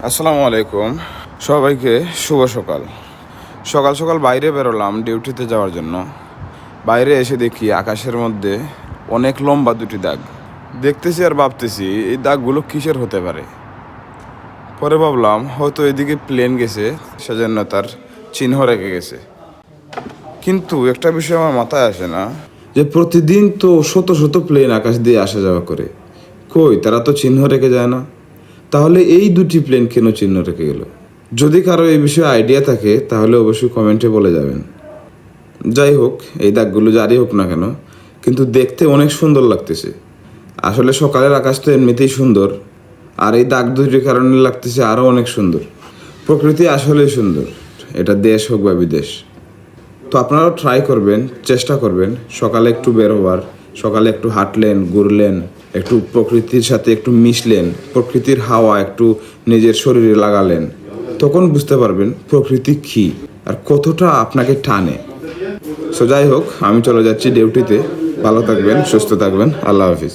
আসসালামু আলাইকুম, সবাইকে শুভ সকাল। সকাল সকাল বাইরে বেরোলাম ডিউটিতে যাওয়ার জন্য। বাইরে এসে দেখি আকাশের মধ্যে অনেক লম্বা দুটি দাগ দেখতেছি, আর ভাবতেছি এই দাগগুলো কিসের হতে পারে। পরে ভাবলাম হয়তো এদিকে প্লেন গেছে, সেজন্য তার চিহ্ন রেখে গেছে। কিন্তু একটা বিষয় আমার মাথায় আসে না, যে প্রতিদিন তো শত শত প্লেন আকাশ দিয়ে আসা যাওয়া করে, কই তারা তো চিহ্ন রেখে যায় না। তাহলে এই দুটি প্লেন কেন চিহ্ন রেখে গেল? যদি কারো এই বিষয়ে আইডিয়া থাকে তাহলে অবশ্যই কমেন্টে বলে যাবেন। যাই হোক, এই দাগগুলো যারই হোক না কেন, কিন্তু দেখতে অনেক সুন্দর লাগতেছে। আসলে সকালের আকাশ তো এমনিতেই সুন্দর, আর এই দাগ দুটির কারণে লাগতেছে আরও অনেক সুন্দর। প্রকৃতি আসলেই সুন্দর, এটা দেশ হোক বা বিদেশ। তো আপনারাও ট্রাই করবেন, চেষ্টা করবেন সকালে একটু বের হওয়ার, সকালে একটু হাঁটলেন, ঘুরলেন, একটু প্রকৃতির সাথে একটু মিশলেন, প্রকৃতির হাওয়া একটু নিজের শরীরে লাগালেন, তখন বুঝতে পারবেন প্রকৃতি কী আর কতটা আপনাকে টানে। সো যাই হোক, আমি চলে যাচ্ছি ডিউটিতে। ভালো থাকবেন, সুস্থ থাকবেন, আল্লাহ হাফিজ।